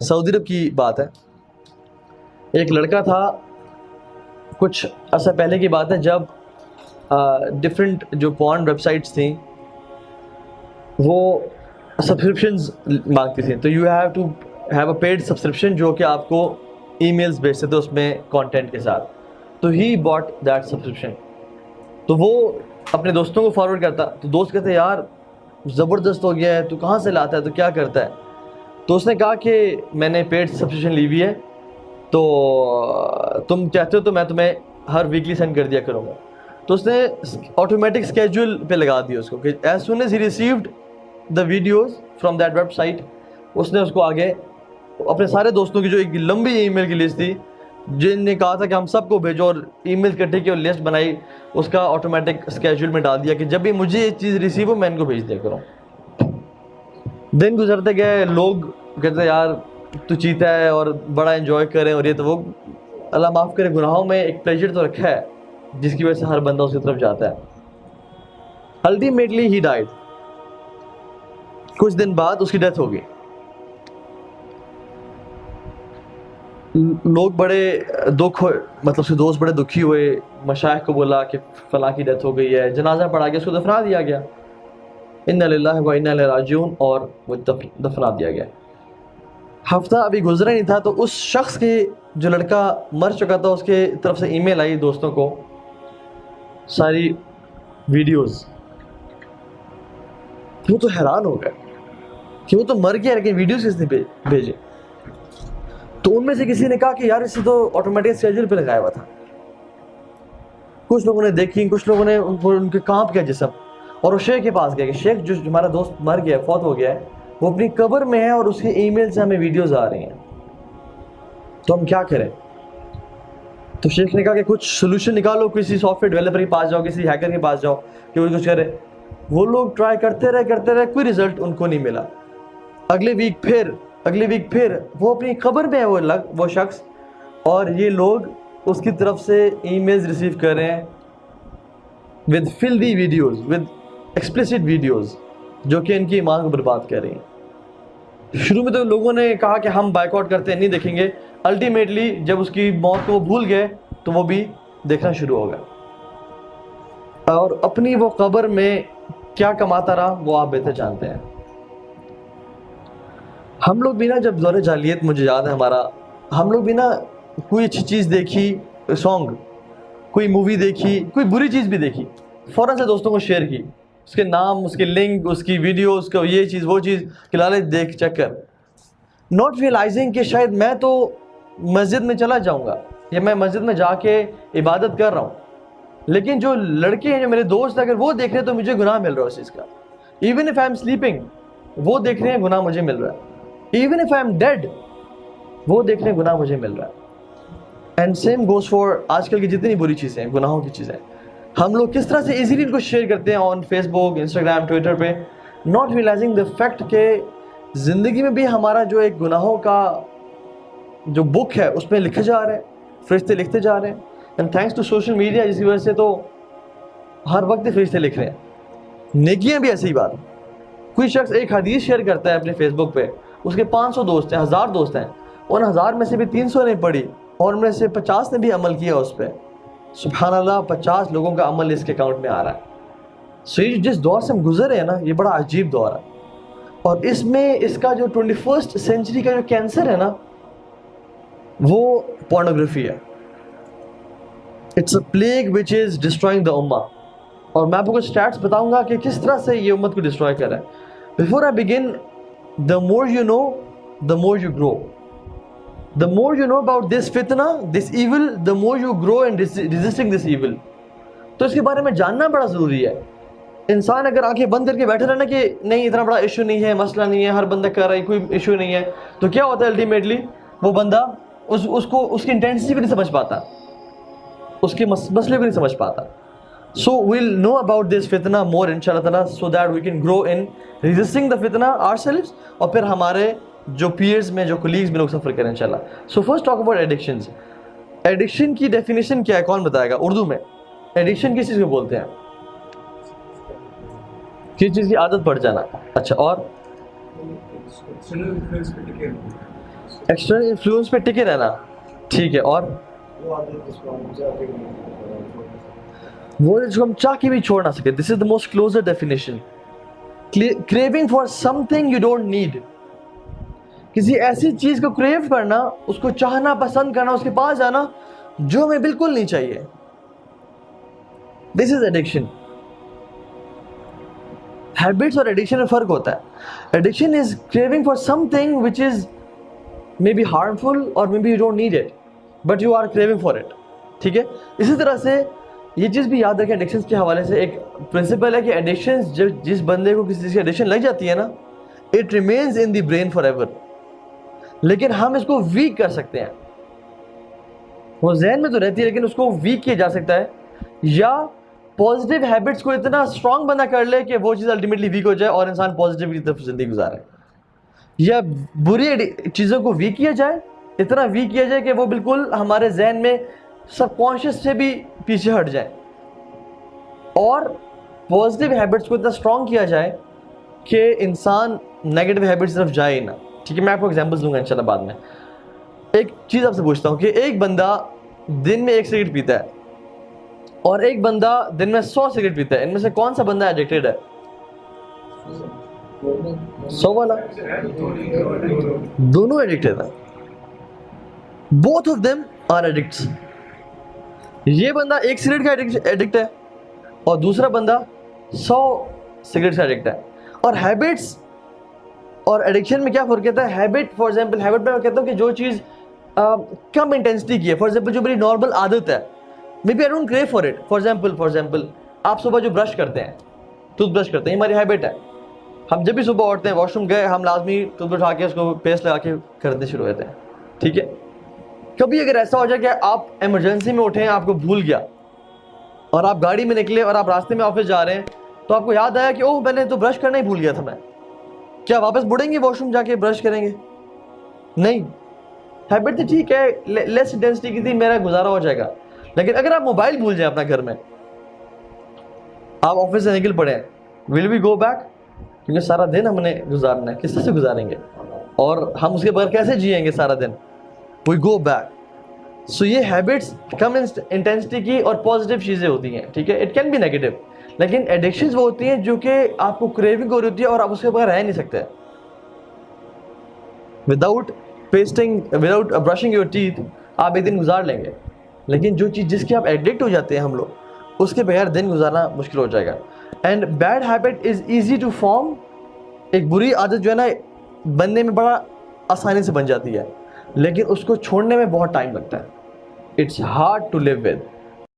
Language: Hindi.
सऊदी अरब की बात है। एक लड़का था, कुछ अर्सा पहले की बात है, जब डिफरेंट जो पॉर्न वेबसाइट्स थी वो सब्सक्रिप्शंस मांगती थी। तो you have to have a paid subscription जो कि आपको ईमेल्स भेजते थे उसमें कंटेंट के साथ। तो ही बॉट दैट सब्सक्रिप्शन। तो वो अपने दोस्तों को फॉरवर्ड करता, तो दोस्त कहते यार ज़बरदस्त हो गया है, तू कहाँ से लाता है, तो क्या करता है। तो उसने कहा कि मैंने पेड सब्सक्रिप्शन ली हुई है, तो तुम चाहते हो तो मैं तुम्हें हर वीकली सेंड कर दिया करूँगा। तो उसने ऑटोमेटिक स्केड्यूल पे लगा दिया उसको कि as soon as he received the videos from that website, उसने उसको आगे अपने सारे दोस्तों की जो एक लंबी ईमेल की लिस्ट थी जिनने कहा था कि हम सबको भेजो, और ईमेल इकट्ठे की और लिस्ट बनाई, उसका ऑटोमेटिक स्केड्यूल में डाल दिया कि जब भी मुझे ये चीज़ रिसीव हो मैं इनको भेज दिया करूँ। दिन गुजरते गए, लोग कहते यार तू चीता है और बड़ा एंजॉय करें और ये तो वो। अल्लाह माफ़ करे, गुनाहों में एक प्लेजर तो रखा है जिसकी वजह से हर बंदा उसकी तरफ जाता है। Ultimately he died. कुछ दिन बाद उसकी डेथ हो गई। लोग बड़े दुख हुए, मतलब उसके दोस्त बड़े दुखी हुए, मशाइख को बोला कि फलां की डेथ हो गई है, जनाजा पढ़ा गया, उसको दफना दिया गया, इन्ना लिल्लाहि व इन्ना इलैहि राजिऊन, और वो दफना दिया गया। हफ्ता अभी गुजरा नहीं था तो उस शख्स के, जो लड़का मर चुका था, उसके तरफ से ईमेल आई दोस्तों को, सारी वीडियोस। वो तो हैरान हो गए कि वो तो मर गया लेकिन वीडियोस किसने भेजे। तो उनमें से किसी ने कहा कि यार इसे तो ऑटोमेटिक स्केड्यूल पे लगाया हुआ था। कुछ लोगों ने देखी, कुछ लोगों ने उनके कांप गया जिस्म, और वो शेख के पास गया कि शेख जो हमारा दोस्त मर गया, फौत हो गया है, वो अपनी कब्र में है और उसके ईमेल से हमें वीडियोस आ रही हैं, तो हम क्या करें। तो शेख ने कहा कि कुछ सोल्यूशन निकालो, किसी सॉफ्टवेयर डेवलपर के पास जाओ, किसी हैकर के पास जाओ कि वो कुछ करे। वो लोग ट्राई करते रहे, कोई रिजल्ट उनको नहीं मिला। अगले वीक फिर वो अपनी कब्र में है वो शख्स, और ये लोग उसकी तरफ से ईमेल्स रिसीव कर रहे हैं with filthy videos, with explicit videos, जो कि इनकी ईमान को बर्बाद कर रही हैं। शुरू में तो लोगों ने कहा कि हम बायकॉट करते हैं, नहीं देखेंगे। अल्टीमेटली जब उसकी मौत को वो भूल गए तो वो भी देखना शुरू हो गया, और अपनी वो कब्र में क्या कमाता रहा वो आप बेहतर जानते हैं। हम लोग भी ना, जब दौरे जालियत, मुझे याद है हमारा, हम लोग भी ना कोई अच्छी चीज़ देखी, सॉन्ग, कोई मूवी देखी, कोई बुरी चीज़ भी देखी, फ़ौरन से दोस्तों को शेयर की, उसके नाम, उसके लिंक, उसकी वीडियो, उसका ये चीज़ वो चीज़, कि लाले देख चेक कर, नॉट रियलाइजिंग कि शायद मैं तो मस्जिद में चला जाऊँगा या मैं मस्जिद में जाके इबादत कर रहा हूँ, लेकिन जो लड़के हैं, जो मेरे दोस्त हैं, अगर वो देख रहे हैं तो मुझे गुनाह मिल रहा है उस चीज़ का। Even if I am sleeping, वो देख रहे हैं, गुनाह मुझे मिल रहा है। Even if I am dead, वो देख रहे हैं, गुनाह मुझे मिल रहा है। एंड सेम गोज़ फॉर आजकल की जितनी बुरी चीज़ें हैं, गुनाहों की चीज़ें, हम लोग किस तरह से इजीली इनको शेयर करते हैं ऑन फेसबुक, इंस्टाग्राम, ट्विटर पे, नॉट रियलाइजिंग द फैक्ट के ज़िंदगी में भी हमारा जो एक गुनाहों का जो बुक है उसमें लिखे जा रहे हैं, फरिश्ते लिखते जा रहे हैं। And thanks to social media, जिसकी वजह से तो हर वक्त फरिश्ते लिख रहे हैं। नेकियां भी ऐसी ही बात। कोई शख्स एक हदीस शेयर करता है अपने फेसबुक पे, उसके 500 दोस्त हैं, 1000 दोस्त हैं, उन 1000 में से भी 300 ने पढ़ी और उनमें से 50 ने भी अमल किया उस पर। सुभान अल्लाह, 50 लोगों का अमल इसके अकाउंट में आ रहा है। सो ये जिस दौर से हम गुजरे हैं ना, ये बड़ा अजीब दौर है, और इसमें इसका जो 21st सेंचुरी का जो कैंसर है ना, वो पोर्नोग्राफी है। It's a plague which is destroying the उम्मा। और मैं आपको कुछ स्टैट्स बताऊंगा कि किस तरह से ये उम्मत को डिस्ट्रॉय कर रहा है। Before I begin, the more you know the more you grow, the more you know about this फितना, this evil, the more you grow in resisting this evil. तो इसके बारे में जानना बड़ा ज़रूरी है। इंसान अगर आंखें बंद करके बैठे रहे ना कि नहीं इतना बड़ा इशू नहीं है, मसला नहीं है, हर बंदा कर रहा है, कोई इशू नहीं है, तो क्या होता है अल्टीमेटली वो बंदा उसको उसकी इंटेंसिटी भी नहीं समझ पाता, उसके मसले भी नहीं समझ पाता। So we'll know about this fitna more inshallah ta'ala, so that we can grow in resisting the fitna ourselves, और फिर हमारे जो peers में, जो colleagues में लोग सफ़र करें इंशाल्लाह। So first talk about addictions। Addiction की definition क्या है, कौन बताएगा उर्दू में? Addiction किस चीज़ को बोलते हैं? किस चीज़ की आदत पड़ जाना। अच्छा, और एक्सटर्नल इन्फ्लुएंस पे टिके रहना, ठीक है, और वो आदत जिसको हम चाहते नहीं वो जो हम चाह के भी छोड़ ना सके। This is the most closer definition. Craving for something you don't need, किसी ऐसी चीज को क्रेव करना, उसको चाहना, पसंद करना, उसके पास जाना जो हमें बिल्कुल नहीं चाहिए। This is addiction. हैबिट्स और एडिक्शन में फर्क होता है। Addiction is craving for something which is maybe harmful और maybe you don't need it but you are craving for it, ठीक है। इसी तरह से ये चीज़ भी याद रखें एडिक्शंस के हवाले से, एक प्रिंसिपल है कि एडिक्शंस जब जिस बंदे को किसी चीज़ की एडिक्शन लग जाती है ना, it remains in the brain for ever, लेकिन हम इसको वीक कर सकते हैं। वो जहन में तो रहती है लेकिन उसको वीक किया जा सकता है, या पॉजिटिव हैबिट्स को इतना स्ट्रांग बना कर ले कि वो चीज़ अल्टीमेटली वीक हो जाए और इंसान पॉजिटिव की तरफ जिंदगी गुजारे, या बुरी चीज़ों को वीक किया जाए, इतना वीक किया जाए कि वो बिल्कुल हमारे जहन में सबकॉन्शियस से भी पीछे हट जाए, और पॉजिटिव हैबिट्स को इतना स्ट्रांग किया जाए कि इंसान नेगेटिव हैबिट्स तरफ जाए ना, ठीक है। मैं आपको एग्जांपल्स दूंगा इंशाल्लाह बाद में। एक चीज़ आपसे पूछता हूँ कि एक बंदा दिन में 1 सिगरेट पीता है और एक बंदा दिन में 100 सिगरेट पीता है, इनमें से कौन सा बंदा एडिक्टेड है? 100 वाला। दोनों एडिक्टेड है, both of them are addicts. ये बंदा 1 सिगरेट का एडिक्ट है और दूसरा बंदा 100 सिगरेट का एडिक्ट है। और हैबिट्स और एडिक्शन में क्या फर्क होता है? हैबिट, फॉर एग्जांपल, हैबिट में मैं कहता हूँ कि जो चीज़ कम इंटेंसिटी की है, फॉर एग्जांपल जो मेरी नॉर्मल आदत है, may be I don't crave for it. For example आप सुबह जो ब्रश करते हैं, टूथब्रश करते हैं, हमारी हैबिट है। हम जब भी सुबह उठते हैं, वॉशरूम गए, हम लाजमी टूथब्रश उठा के उसको पेस्ट लगा के करने शुरू होते हैं, ठीक है। कभी अगर ऐसा हो जाए कि आप इमरजेंसी में उठे, आपको भूल गया और आप गाड़ी में निकले और आप रास्ते में ऑफिस जा रहे हैं, तो आपको याद आया कि ओह मैंने तो ब्रश करना ही भूल गया था मैं, क्या वापस मुड़ेंगे वॉशरूम जाके ब्रश करेंगे? नहीं। हैबिट तो ठीक है, लेस इंटेंसिटी की थी, मेरा गुजारा हो जाएगा। लेकिन अगर आप मोबाइल भूल जाए अपना घर में, आप ऑफिस से निकल पड़े, विल वी गो बैक? क्योंकि सारा दिन हमने गुजारना है, किस तरह से गुजारेंगे और हम उसके बगैर कैसे जिएंगे सारा दिन? We go back. सो ये हैबिट्स कम इंटेंसिटी की और पॉजिटिव चीज़ें होती हैं, ठीक है। इट कैन बी नेगेटिव, लेकिन एडिक्शंस वो होती हैं जो कि आपको क्रेविंग हो रही होती है और आप उसके बगैर रह नहीं सकते। Without without brushing your teeth आप एक दिन गुजार लेंगे, लेकिन जो चीज़ जिसके आप एडिक्ट हो जाते हैं हम लोग, उसके बगैर दिन गुजारना मुश्किल हो जाएगा। And bad habit is easy to form. एक बुरी आदत जो है ना, बनने में बड़ा आसानी से बन जाती है, लेकिन उसको छोड़ने में बहुत टाइम लगता है। It's hard to live with.